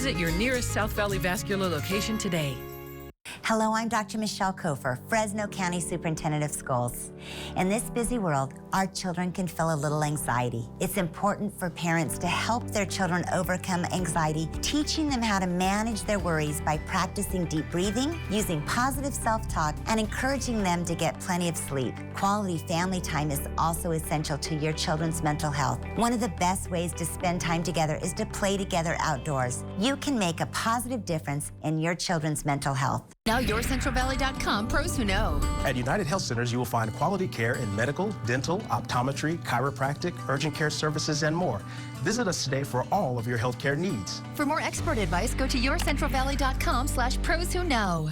Visit your nearest South Valley Vascular location today. Hello, I'm Dr. Michelle Kofer, Fresno County Superintendent of Schools. In this busy world, our children can feel a little anxiety. It's important for parents to help their children overcome anxiety, teaching them how to manage their worries by practicing deep breathing, using positive self-talk, and encouraging them to get plenty of sleep. Quality family time is also essential to your children's mental health. One of the best ways to spend time together is to play together outdoors. You can make a positive difference in your children's mental health. Now YourCentralValley.com, pros who know. At United Health Centers, you will find quality care in medical, dental, optometry, chiropractic, urgent care services, and more. Visit us today for all of your healthcare needs. For more expert advice, go to YourCentralValley.com/pros who know.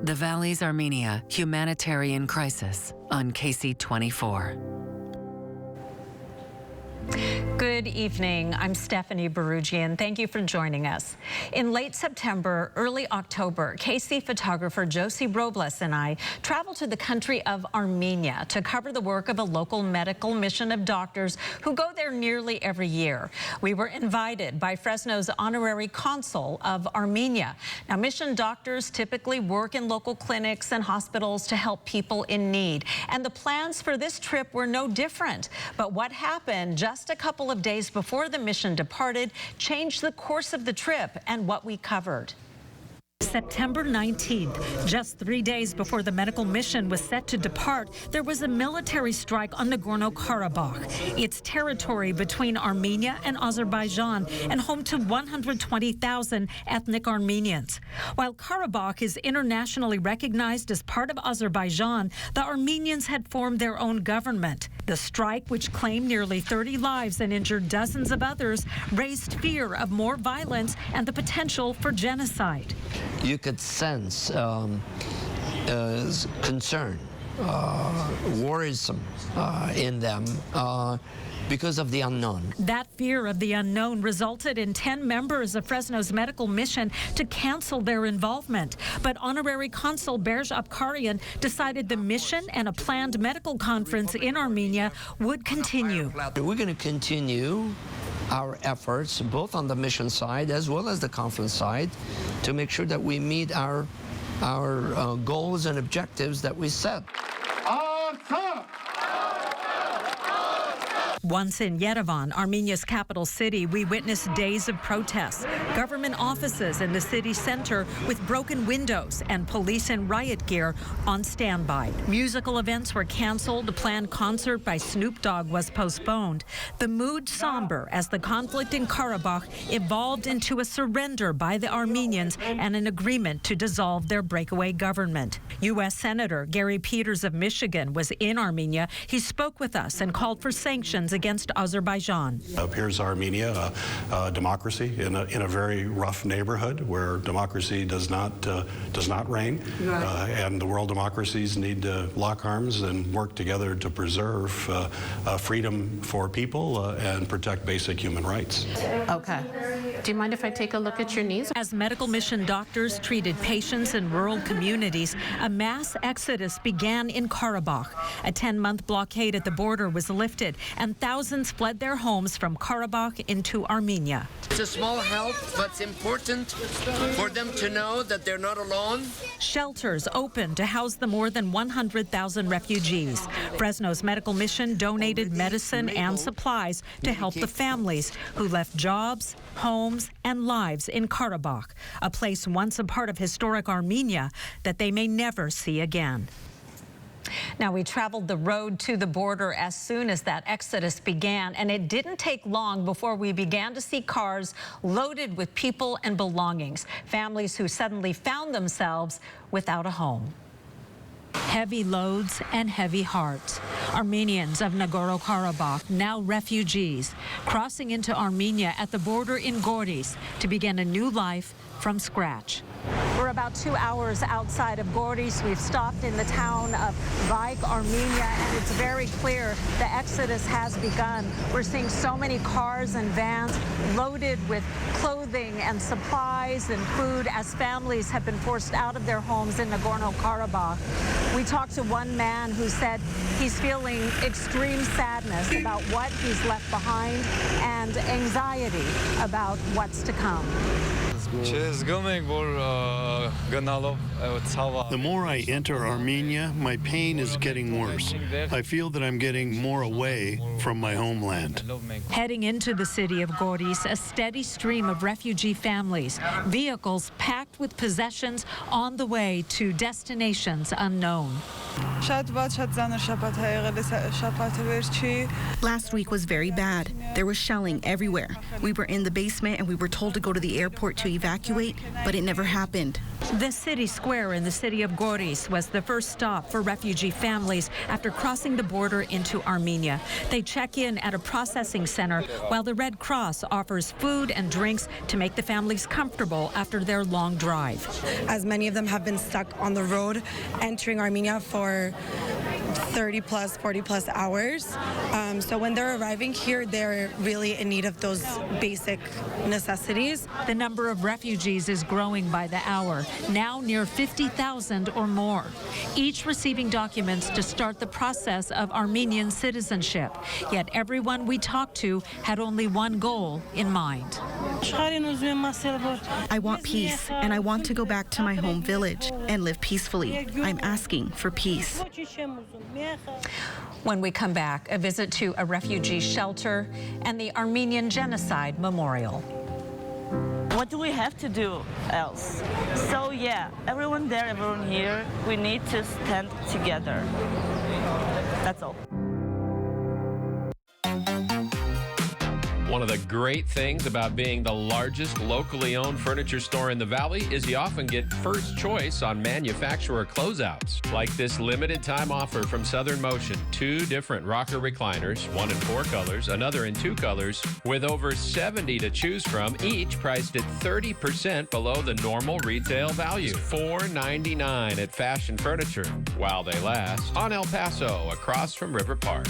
The Valley's Armenia Humanitarian Crisis on KSEE 24. Good evening. I'm Stephanie Barugian. Thank you for joining us. In late September, early October, KSEE photographer Josie Robles and I traveled to the country of Armenia to cover the work of a local medical mission of doctors who go there nearly every year. We were invited by Fresno's honorary consul of Armenia. Now, mission doctors typically work in local clinics and hospitals to help people in need. And the plans for this trip were no different. But what happened just a couple of days before the mission departed changed the course of the trip and what we covered. September 19th, just 3 days before the medical mission was set to depart, there was a military strike on Nagorno-Karabakh. It's territory between Armenia and Azerbaijan and home to 120,000 ethnic Armenians. While Karabakh is internationally recognized as part of Azerbaijan, the Armenians had formed their own government. The strike, which claimed nearly 30 lives and injured dozens of others, raised fear of more violence and the potential for genocide. You could sense concern, worrisome in them because of the unknown. That fear of the unknown resulted in 10 members of Fresno's medical mission to cancel their involvement. But Honorary Consul Berj Abkarian decided the mission and a planned medical conference in Armenia would continue. We're going to continue our efforts, both on the mission side as well as the conference side, to make sure that we meet our goals and objectives that we set. Once in Yerevan, Armenia's capital city, we witnessed days of protests. Government offices in the city center with broken windows and police in riot gear on standby. Musical events were canceled. A planned concert by Snoop Dogg was postponed. The mood somber as the conflict in Karabakh evolved into a surrender by the Armenians and an agreement to dissolve their breakaway government. U.S. Senator Gary Peters of Michigan was in Armenia. He spoke with us and called for sanctions against Azerbaijan. Here's Armenia, a democracy in a very rough neighborhood where democracy does not reign, and the world democracies need to lock arms and work together to preserve freedom for people and protect basic human rights. Okay. Do you mind if I take a look at your knees? As medical mission doctors treated patients in rural communities, a mass exodus began in Karabakh. A 10-month blockade at the border was lifted, and thousands fled their homes from Karabakh into Armenia. It's a small help, but it's important for them to know that they're not alone. Shelters opened to house the more than 100,000 refugees. Fresno's medical mission donated medicine and supplies to help the families who left jobs, homes, and lives in Karabakh, a place once a part of historic Armenia that they may never see again. Now, we traveled the road to the border as soon as that exodus began, and it didn't take long before we began to see cars loaded with people and belongings, families who suddenly found themselves without a home. Heavy loads and heavy hearts. Armenians of Nagorno-Karabakh, now refugees, crossing into Armenia at the border in Goris to begin a new life from scratch. We're about 2 hours outside of Goris. We've stopped in the town of Vaik, Armenia, and it's very clear the exodus has begun. We're seeing so many cars and vans loaded with clothing and supplies and food as families have been forced out of their homes in Nagorno-Karabakh. We talked to one man who said he's feeling extreme sadness about what he's left behind and anxiety about what's to come. The more I enter Armenia, my pain is getting worse. I feel that I'm getting more away from my homeland. Heading into the city of Goris, a steady stream of refugee families, vehicles packed with possessions on the way to destinations unknown. Last week was very bad. There was shelling everywhere. We were in the basement and we were told to go to the airport to evacuate, but it never happened. The city square in the city of Goris was the first stop for refugee families after crossing the border into Armenia. They check in at a processing center while the Red Cross offers food and drinks to make the families comfortable after their long drive. As many of them have been stuck on the road entering Armenia for 30 plus, 40 plus hours. So when they're arriving here, they're really in need of those basic necessities. The number of refugees is growing by the hour, now near 50,000 or more, each receiving documents to start the process of Armenian citizenship. Yet everyone we talked to had only one goal in mind. I want peace, and I want to go back to my home village and live peacefully. I'm asking for peace. When we come back, a visit to a refugee shelter and the Armenian Genocide Memorial. What do we have to do else? So yeah, everyone there, everyone here, we need to stand together. That's all. One of the great things about being the largest locally owned furniture store in the Valley is you often get first choice on manufacturer closeouts. Like this limited time offer from Southern Motion. 2 different rocker recliners, one in 4 colors, another in 2 colors, with over 70 to choose from, each priced at 30% below the normal retail value. $4.99 at Fashion Furniture, while they last, on El Paso, across from River Park.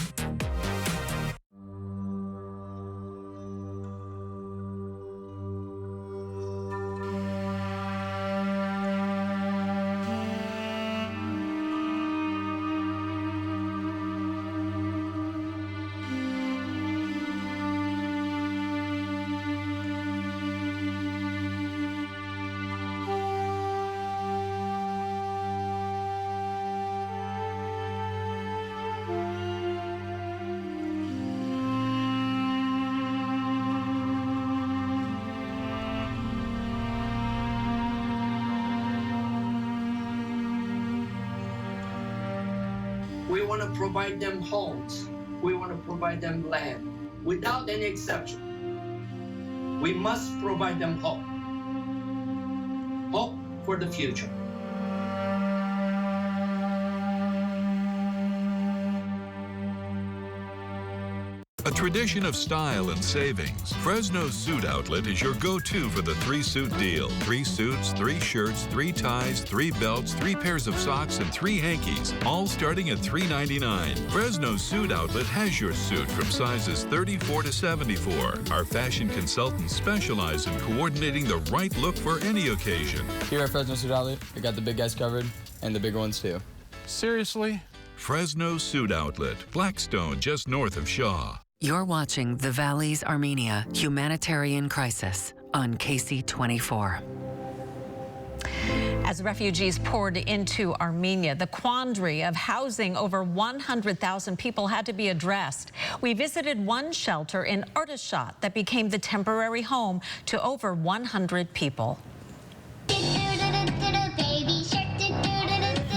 We want to provide them homes. We want to provide them land, without any exception. We must provide them hope. Hope for the future. A tradition of style and savings, Fresno's Suit Outlet is your go-to for the 3-suit deal. 3 suits, 3 shirts, 3 ties, 3 belts, 3 pairs of socks, and 3 hankies, all starting at $3.99. Fresno's Suit Outlet has your suit from sizes 34 to 74. Our fashion consultants specialize in coordinating the right look for any occasion. Here at Fresno Suit Outlet, we got the big guys covered, and the bigger ones too. Seriously? Fresno Suit Outlet, Blackstone, just north of Shaw. You're watching The Valley's Armenia Humanitarian Crisis on KSEE 24. As refugees poured into Armenia, the quandary of housing over 100,000 people had to be addressed. We visited one shelter in Artashat that became the temporary home to over 100 people.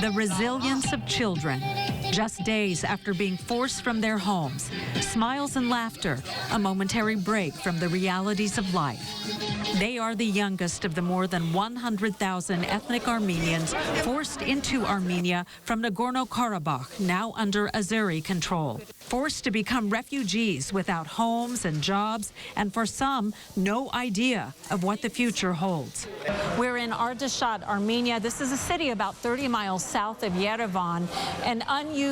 The resilience of children, Just days after being forced from their homes, smiles and laughter, a momentary break from the realities of life. They are the youngest of the more than 100,000 ethnic Armenians forced into Armenia from Nagorno-Karabakh, now under Azeri control. Forced to become refugees without homes and jobs, and for some, no idea of what the future holds. We're in Ardashat, Armenia. This is a city about 30 miles south of Yerevan. An unused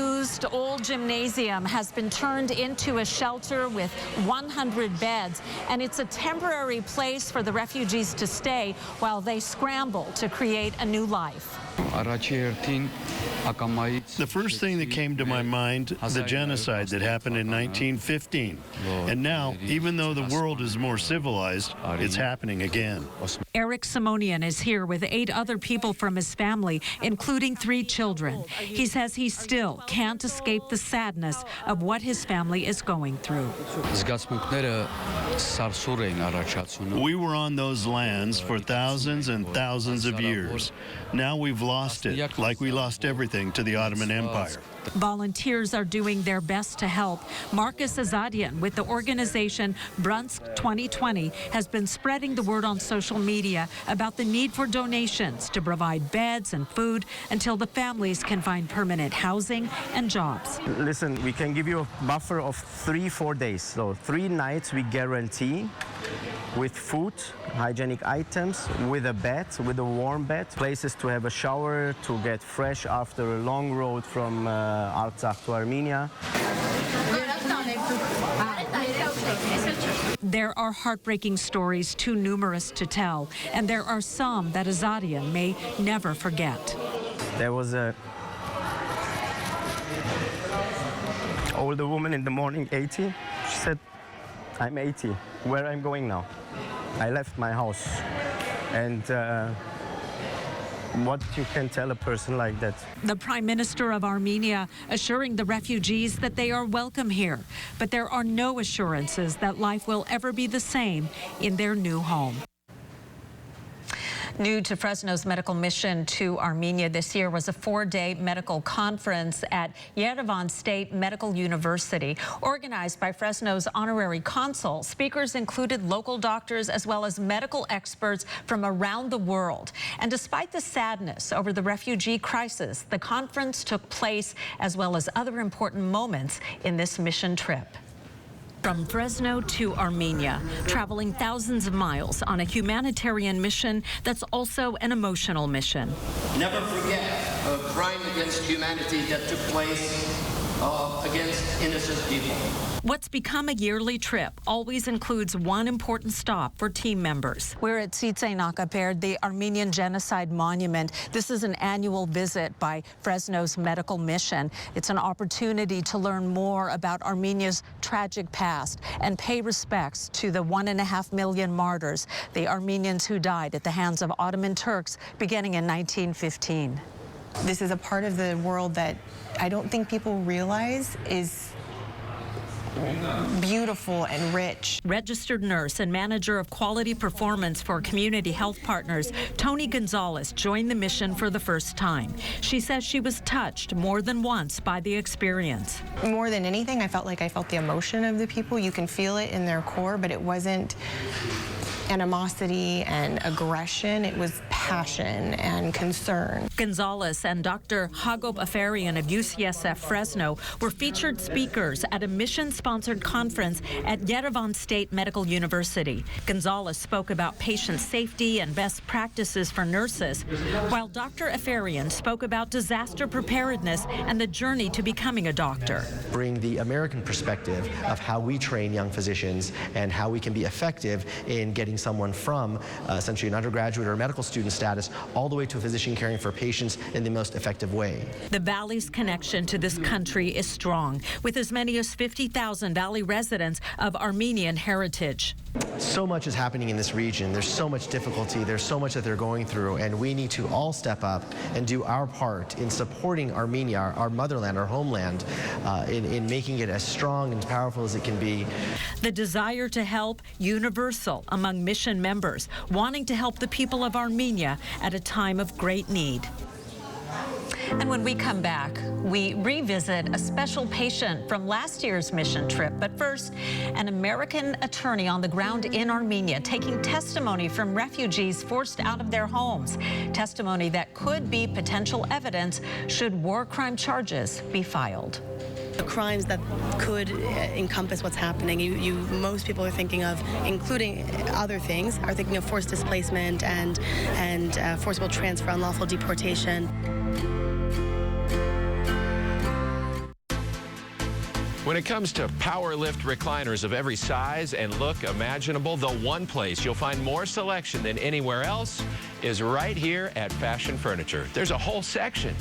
old gymnasium has been turned into a shelter with 100 beds, and it's a temporary place for the refugees to stay while they scramble to create a new life. The first thing that came to my mind, the genocide that happened in 1915. And now, even though the world is more civilized, it's happening again. Eric Simonian is here with 8 other people from his family, including 3 children. He says he still can't escape the sadness of what his family is going through. We were on those lands for thousands and thousands of years. Now we've lost it, like we lost everything to the Ottoman Empire. Volunteers are doing their best to help. Marcus Azadian with the organization Brunsk 2020 has been spreading the word on social media about the need for donations to provide beds and food until the families can find permanent housing and jobs. Listen, we can give you a buffer of 3-4 days. So 3 nights we guarantee, with food, hygienic items, with a bed, with a warm bed, places to have a shower, to get fresh after a long road from Artsakh to Armenia. There are heartbreaking stories too numerous to tell, and there are some that Azadian may never forget. There was a older woman in the morning, 80. She said, "I'm 80. Where I'm going now? I left my house." And what you can tell a person like that? The Prime Minister of Armenia assuring the refugees that they are welcome here, but there are no assurances that life will ever be the same in their new home. New to Fresno's medical mission to Armenia this year was a 4-day medical conference at Yerevan State Medical University, organized by Fresno's honorary consul. Speakers included local doctors as well as medical experts from around the world. And despite the sadness over the refugee crisis, the conference took place as well as other important moments in this mission trip. From Fresno to Armenia, traveling thousands of miles on a humanitarian mission that's also an emotional mission. Never forget a crime against humanity that took place against innocent people. What's become a yearly trip always includes one important stop for team members. We're at Tsitse Nakaper, the Armenian Genocide Monument. This is an annual visit by Fresno's medical mission. It's an opportunity to learn more about Armenia's tragic past and pay respects to the 1.5 million martyrs, the Armenians who died at the hands of Ottoman Turks beginning in 1915. This is a part of the world that I don't think people realize is beautiful and rich. Registered nurse and manager of quality performance for Community Health Partners, Tony Gonzalez joined the mission for the first time. She says she was touched more than once by the experience. More than anything, I felt the emotion of the people. You can feel it in their core, but it wasn't animosity and aggression. It was passion and concern. Gonzalez and Dr. Hagop Afarian of UCSF Fresno were featured speakers at a mission-sponsored conference at Yerevan State Medical University. Gonzalez spoke about patient safety and best practices for nurses, while Dr. Afarian spoke about disaster preparedness and the journey to becoming a doctor. Bring the American perspective of how we train young physicians and how we can be effective in getting someone from essentially an undergraduate or medical student status all the way to a physician caring for patients in the most effective way. The Valley's connection to this country is strong, with as many as 50,000 Valley residents of Armenian heritage. So much is happening in this region. There's so much difficulty. There's so much that they're going through, and we need to all step up and do our part in supporting Armenia, our motherland, our homeland, in making it as strong and powerful as it can be. The desire to help universal among mission members, wanting to help the people of Armenia at a time of great need. And when we come back, we revisit a special patient from last year's mission trip. But first, an American attorney on the ground in Armenia taking testimony from refugees forced out of their homes. Testimony that could be potential evidence should war crime charges be filed. The crimes that could encompass what's happening, most people are thinking of, including other things, are thinking of forced displacement and forcible transfer, unlawful deportation. When it comes to power lift recliners of every size and look imaginable, the one place you'll find more selection than anywhere else is right here at Fashion Furniture. There's a whole section.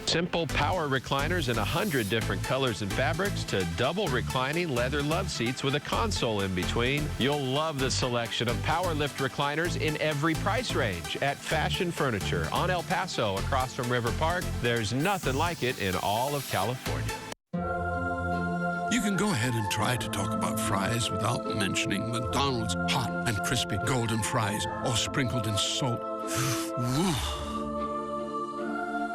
Simple power recliners in 100 different colors and fabrics to double reclining leather love seats with a console in between. You'll love the selection of power lift recliners in every price range at Fashion Furniture on El Paso across from River Park. There's nothing like it in all of California. You can go ahead and try to talk about fries without mentioning McDonald's hot and crispy golden fries, all sprinkled in salt.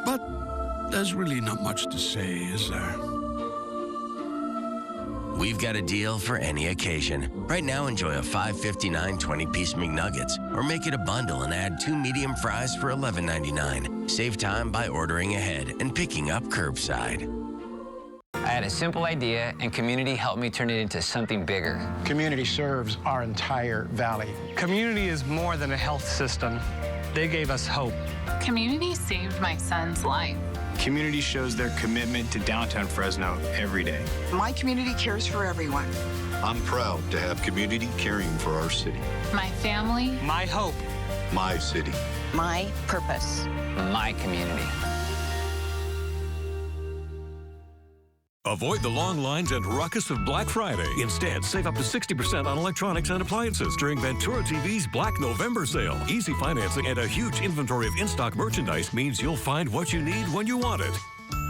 But there's really not much to say, is there? We've got a deal for any occasion. Right now, enjoy a $5.59 20-piece McNuggets, or make it a bundle and add 2 medium fries for $11.99. Save time by ordering ahead and picking up curbside. I had a simple idea, and community helped me turn it into something bigger. Community serves our entire valley. Community is more than a health system. They gave us hope. Community saved my son's life. Community shows their commitment to downtown Fresno every day. My community cares for everyone. I'm proud to have community caring for our city. My family. My hope. My city. My purpose. My community. Avoid the long lines and ruckus of Black Friday. Instead, save up to 60% on electronics and appliances during Ventura TV's Black November sale. Easy financing and a huge inventory of in-stock merchandise means you'll find what you need when you want it.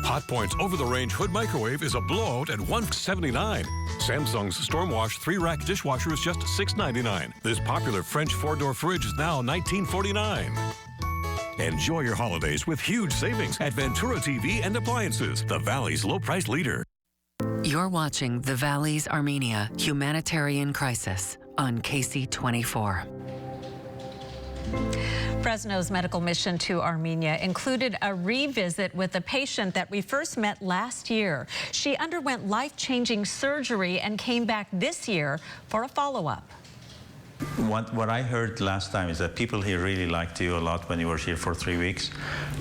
Hotpoint's over-the-range hood microwave is a blowout at $179. Samsung's Stormwash 3-rack dishwasher is just $6.99. This popular French 4-door fridge is now $19.49. Enjoy your holidays with huge savings at Ventura TV and Appliances, the Valley's low-price leader. You're watching The Valley's Armenia Humanitarian Crisis on KSEE 24. Fresno's medical mission to Armenia included a revisit with a patient that we first met last year. She underwent life-changing surgery and came back this year for a follow-up. What I heard last time is that people here really liked you a lot when you were here for 3 weeks.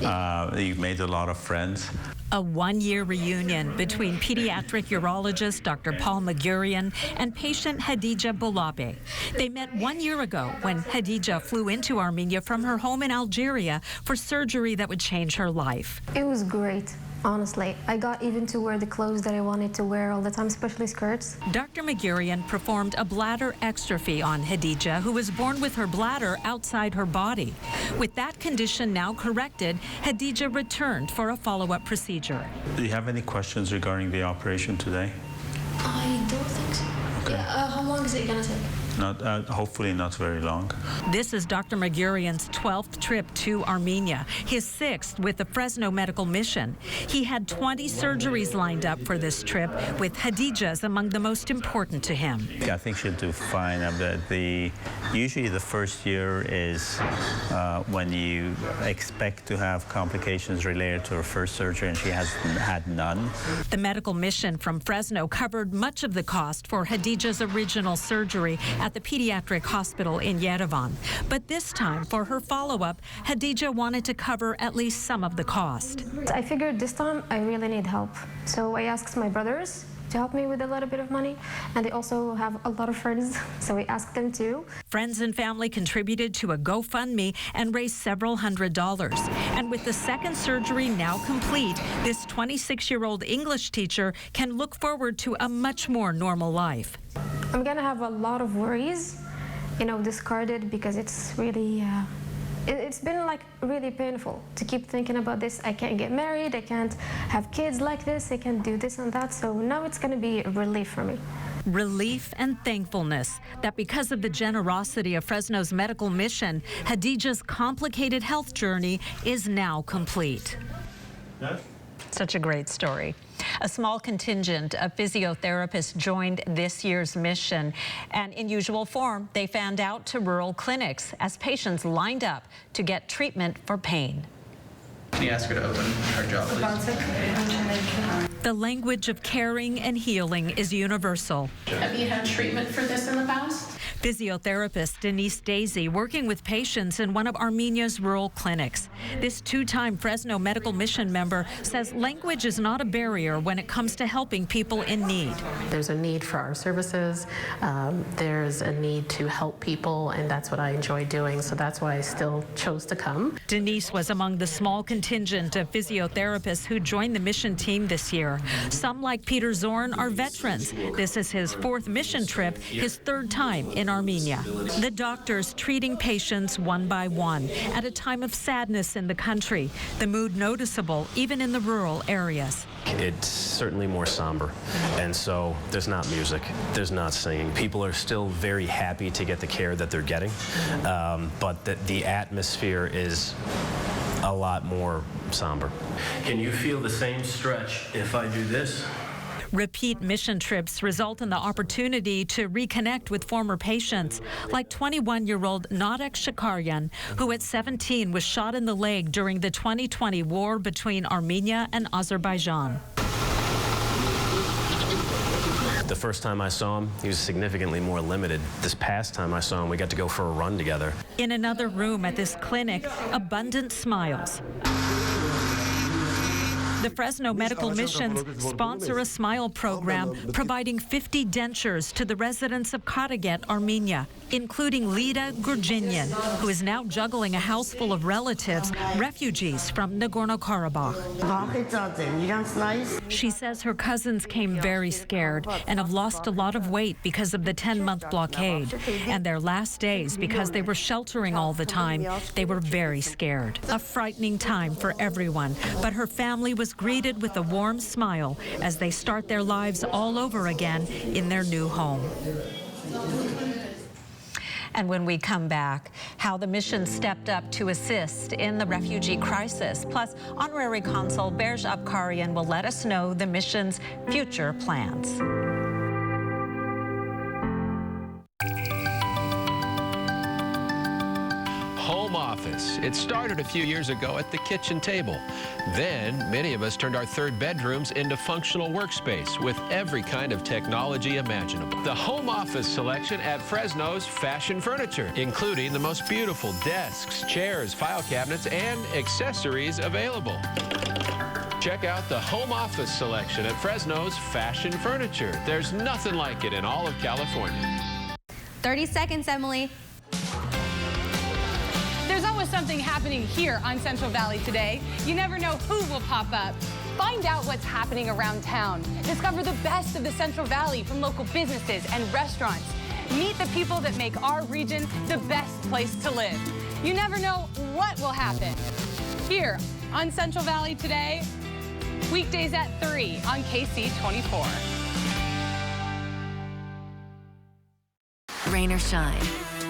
You made a lot of friends. A one-year reunion between pediatric urologist Dr. Paul Magurian and patient Hadija Bolabe. They met 1 year ago when Hadija flew into Armenia from her home in Algeria for surgery that would change her life. It was great. Honestly, I got even to wear the clothes that I wanted to wear all the time, especially skirts. Dr. Magurian performed a bladder exstrophy on Hadija, who was born with her bladder outside her body. With that condition now corrected, Hadija returned for a follow-up procedure. Do you have any questions regarding the operation today? I don't think so. Okay. Yeah, how long is it gonna take? Hopefully not very long. This is Dr. Magurian's 12th trip to Armenia, his 6th with the Fresno Medical Mission. He had 20 surgeries lined up for this trip, with Hadija's among the most important to him. I think she'll do fine. Usually the first year is when you expect to have complications related to her first surgery, and she has had none. The medical mission from Fresno covered much of the cost for Hadija's original surgery at the pediatric hospital in Yerevan. But this time, for her follow-up, Hadija wanted to cover at least some of the cost. I figured this time I really need help. So I asked my brothers to help me with a little bit of money, and they also have a lot of friends, so we asked them too. Friends and family contributed to a GoFundMe and raised several $100s. And with the second surgery now complete, this 26-year-old English teacher can look forward to a much more normal life. I'm gonna have a lot of worries, discarded, because it's really, it's been like really painful to keep thinking about this. I can't get married, I can't have kids like this, I can't do this and that, so now it's gonna be a relief for me. Relief and thankfulness that because of the generosity of Fresno's medical mission, Hadija's complicated health journey is now complete. Such a great story. A small contingent of physiotherapists joined this year's mission, and in usual form, they fanned out to rural clinics as patients lined up to get treatment for pain. Can you ask her to open her jaw, please? The language of caring and healing is universal. Have you had treatment for this in the past? Physiotherapist Denise Daisy working with patients in one of Armenia's rural clinics. This two-time Fresno Medical Mission member says language is not a barrier when it comes to helping people in need. There's a need for our services. There's a need to help people, and that's what I enjoy doing, so that's why I still chose to come. Denise was among the small contingent of physiotherapists who joined the mission team this year. Some, like Peter Zorn, are veterans. This is his fourth mission trip, his third time in Armenia. The doctors treating patients one by one at a time of sadness in the country. The mood noticeable even in the rural areas. It's certainly more somber, and so there's not music, there's not singing. People are still very happy to get the care that they're getting, but the atmosphere is a lot more somber. Can you feel the same stretch if I do this? Repeat mission trips result in the opportunity to reconnect with former patients, like 21-year-old Nadek Shakaryan, who at 17 was shot in the leg during the 2020 war between Armenia and Azerbaijan. The first time I saw him, he was significantly more limited. This past time I saw him, we got to go for a run together. In another room at this clinic, abundant smiles. The Fresno Medical Missions sponsor a smile program providing 50 dentures to the residents of Karaget, Armenia, including Lida Gurginyan, who is now juggling a house full of relatives, refugees from Nagorno-Karabakh. She says her cousins came very scared and have lost a lot of weight because of the 10-month blockade. And their last days, because they were sheltering all the time, they were very scared. A frightening time for everyone, but her family was greeted with a warm smile as they start their lives all over again in their new home. And when we come back, how the mission stepped up to assist in the refugee crisis. Plus, Honorary Consul Berj Abkarian will let us know the mission's future plans. Home office. It started a few years ago at the kitchen table. Then, many of us turned our third bedrooms into functional workspace with every kind of technology imaginable. The home office selection at Fresno's Fashion Furniture, including the most beautiful desks, chairs, file cabinets, and accessories available. Check out the home office selection at Fresno's Fashion Furniture. There's nothing like it in all of California. 30 seconds, Emily. There's always something happening here on Central Valley today. You never know who will pop up. Find out what's happening around town. Discover the best of the Central Valley from local businesses and restaurants. Meet the people that make our region the best place to live. You never know what will happen. Here on Central Valley today, weekdays at 3 on KSEE 24. Rain or shine,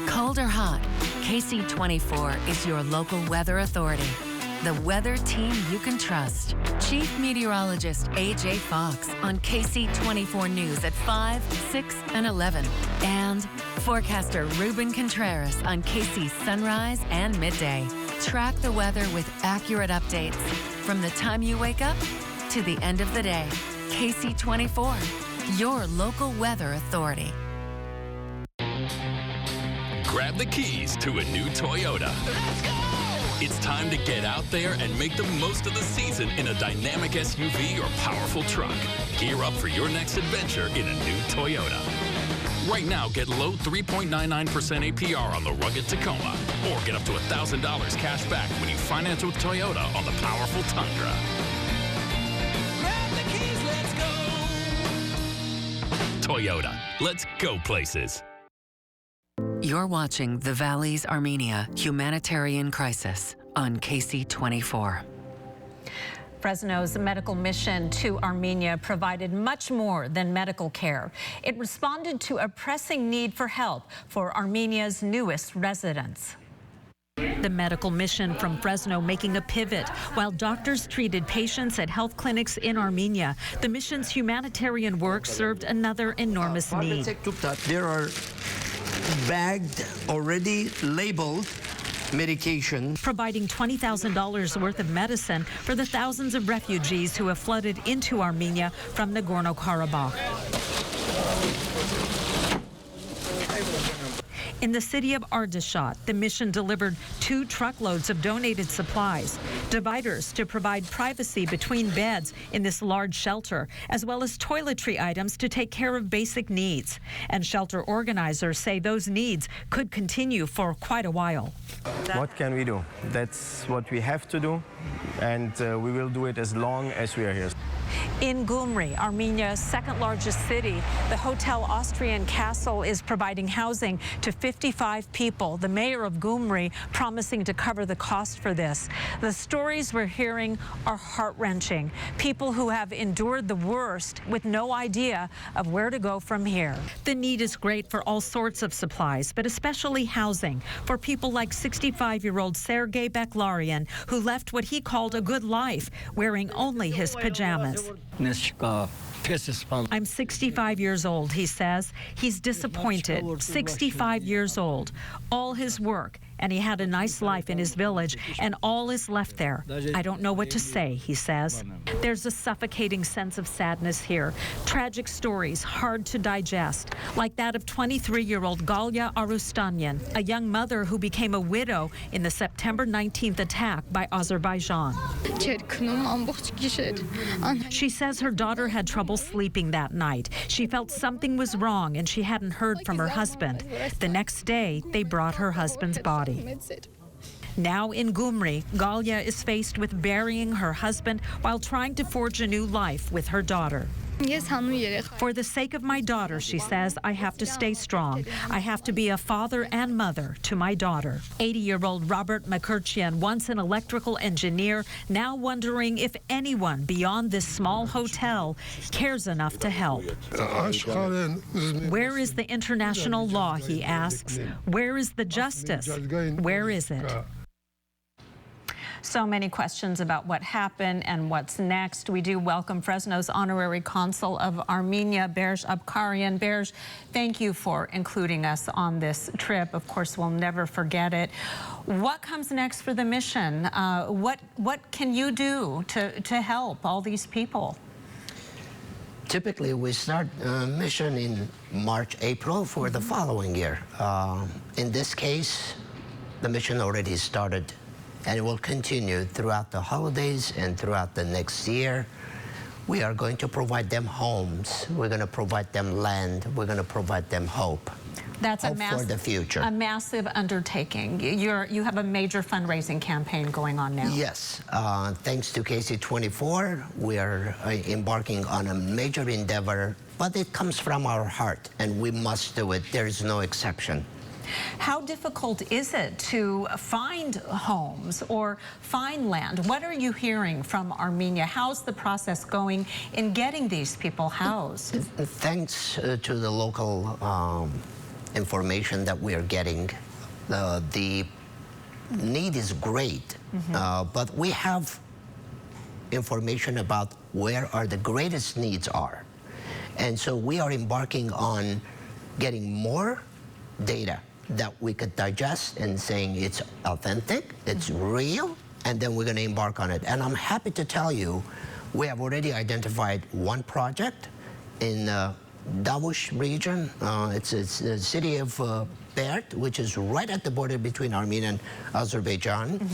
cold or hot, KSEE 24 is your local weather authority. The weather team you can trust. Chief Meteorologist A.J. Fox on KSEE 24 News at 5, 6, and 11. And forecaster Ruben Contreras on KSEE Sunrise and Midday. Track the weather with accurate updates from the time you wake up to the end of the day. KSEE 24, your local weather authority. Grab the keys to a new Toyota. Let's go! It's time to get out there and make the most of the season in a dynamic SUV or powerful truck. Gear up for your next adventure in a new Toyota. Right now, get low 3.99% APR on the rugged Tacoma, or get up to $1,000 cash back when you finance with Toyota on the powerful Tundra. Grab the keys, let's go! Toyota, let's go places. You're watching The Valley's Armenia Humanitarian Crisis on KSEE 24. Fresno's medical mission to Armenia provided much more than medical care. It responded to a pressing need for help for Armenia's newest residents. The medical mission from Fresno making a pivot. While doctors treated patients at health clinics in Armenia, the mission's humanitarian work served another enormous need. There are bagged, already labeled medication. Providing $20,000 worth of medicine for the thousands of refugees who have flooded into Armenia from Nagorno-Karabakh. In the city of Ardashat, the mission delivered 2 truckloads of donated supplies, dividers to provide privacy between beds in this large shelter, as well as toiletry items to take care of basic needs. And shelter organizers say those needs could continue for quite a while. What can we do? That's what we have to do, and we will do it as long as we are here. In Gyumri, Armenia's second largest city, the Hotel Austrian Castle is providing housing to 55 people. The mayor of Gyumri promising to cover the cost for this. The stories we're hearing are heart-wrenching. People who have endured the worst with no idea of where to go from here. The need is great for all sorts of supplies, but especially housing for people like 65-year-old Sergei Baklarian, who left what he called a good life, wearing only his pajamas. I'm 65 years old, he says. He's disappointed. 65 years old. All his work, and he had a nice life in his village, and all is left there. I don't know what to say, he says. There's a suffocating sense of sadness here. Tragic stories, hard to digest, like that of 23-year-old Galya Arustanyan, a young mother who became a widow in the September 19th attack by Azerbaijan. She says her daughter had trouble sleeping that night. She felt something was wrong and she hadn't heard from her husband. The next day, they brought her husband's body. Now in Gyumri, Galya is faced with burying her husband while trying to forge a new life with her daughter. For the sake of my daughter, she says, I have to stay strong. I have to be a father and mother to my daughter. 80-year-old Robert Makurchian, once an electrical engineer, now wondering if anyone beyond this small hotel cares enough to help. Where is the international law, he asks. Where is the justice? Where is it? So many questions about what happened and what's next. We do welcome Fresno's Honorary Consul of Armenia, Berj Abkarian. Berj, thank you for including us on this trip. Of course, we'll never forget it. What comes next for the mission? What can you do to help all these people? Typically, we start a mission in March, April for the following year. In this case, the mission already started, and it will continue throughout the holidays and throughout the next year. We are going to provide them homes. We're going to provide them land. We're going to provide them hope. That's hope for the future. A massive undertaking. You have a major fundraising campaign going on now. Yes. Thanks to KSEE 24, we are embarking on a major endeavor, but it comes from our heart, and we must do it. There is no exception. How difficult is it to find homes or find land? What are you hearing from Armenia? How's the process going in getting these people housed? Thanks to the local information that we are getting, the need is great, but we have information about where are the greatest needs are. And so we are embarking on getting more data that we could digest and saying it's authentic, it's real, and then we're going to embark on it. And I'm happy to tell you, we have already identified one project in Davush region. It's the city of Bert, which is right at the border between Armenia and Azerbaijan.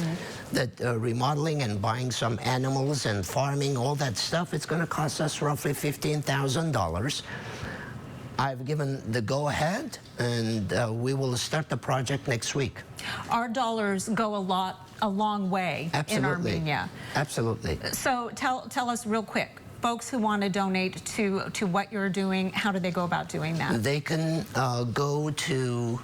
That remodeling and buying some animals and farming, all that stuff, it's going to cost us roughly $15,000. I've given the go-ahead, and we will start the project next week. Our dollars go a long way in Armenia. Absolutely. So tell us real quick, folks who want to donate to what you're doing, how do they go about doing that? They can go to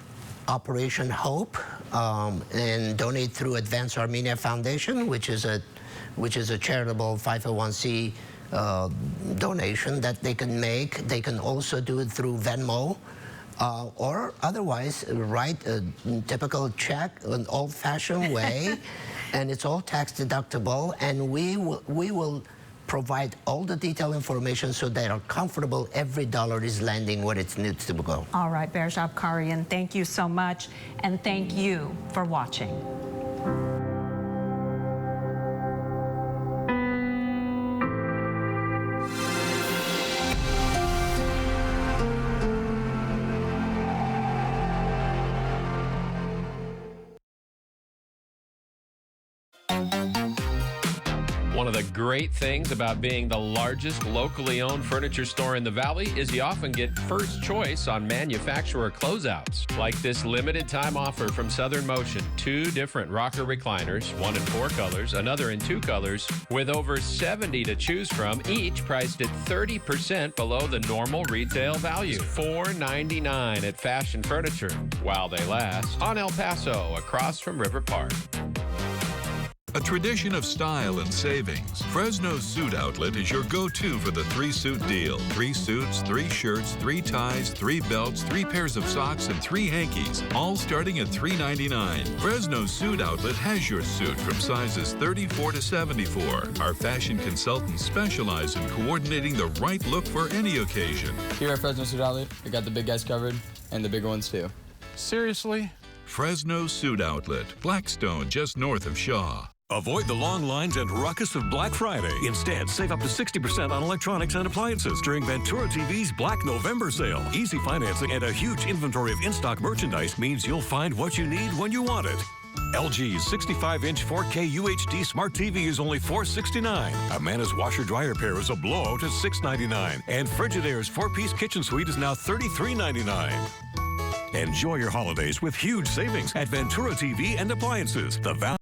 Operation Hope and donate through Advance Armenia Foundation, which is a charitable 501c donation that they can make. They can also do it through Venmo, or otherwise write a typical check, an old-fashioned way, and it's all tax deductible, and we will provide all the detailed information so they are comfortable every dollar is landing where it needs to go. All right, Berjab Karian, thank you so much, and thank you for watching. One of the great things about being the largest locally owned furniture store in the Valley is you often get first choice on manufacturer closeouts. Like this limited time offer from Southern Motion. 2 different rocker recliners, one in 4 colors, another in 2 colors, with over 70 to choose from, each priced at 30% below the normal retail value. $4.99 at Fashion Furniture, while they last, on El Paso, across from River Park. A tradition of style and savings, Fresno's Suit Outlet is your go-to for the 3-suit deal. 3 suits, 3 shirts, 3 ties, 3 belts, 3 pairs of socks, and 3 hankies, all starting at $3.99. Fresno's Suit Outlet has your suit from sizes 34 to 74. Our fashion consultants specialize in coordinating the right look for any occasion. Here at Fresno Suit Outlet, we got the big guys covered, and the bigger ones too. Seriously? Fresno Suit Outlet, Blackstone, just north of Shaw. Avoid the long lines and ruckus of Black Friday. Instead, save up to 60% on electronics and appliances during Ventura TV's Black November sale. Easy financing and a huge inventory of in-stock merchandise means you'll find what you need when you want it. LG's 65-inch 4K UHD Smart TV is only $469. Amana's washer-dryer pair is a blowout at $699. And Frigidaire's 4-piece kitchen suite is now $33.99. Enjoy your holidays with huge savings at Ventura TV and Appliances, the Valley.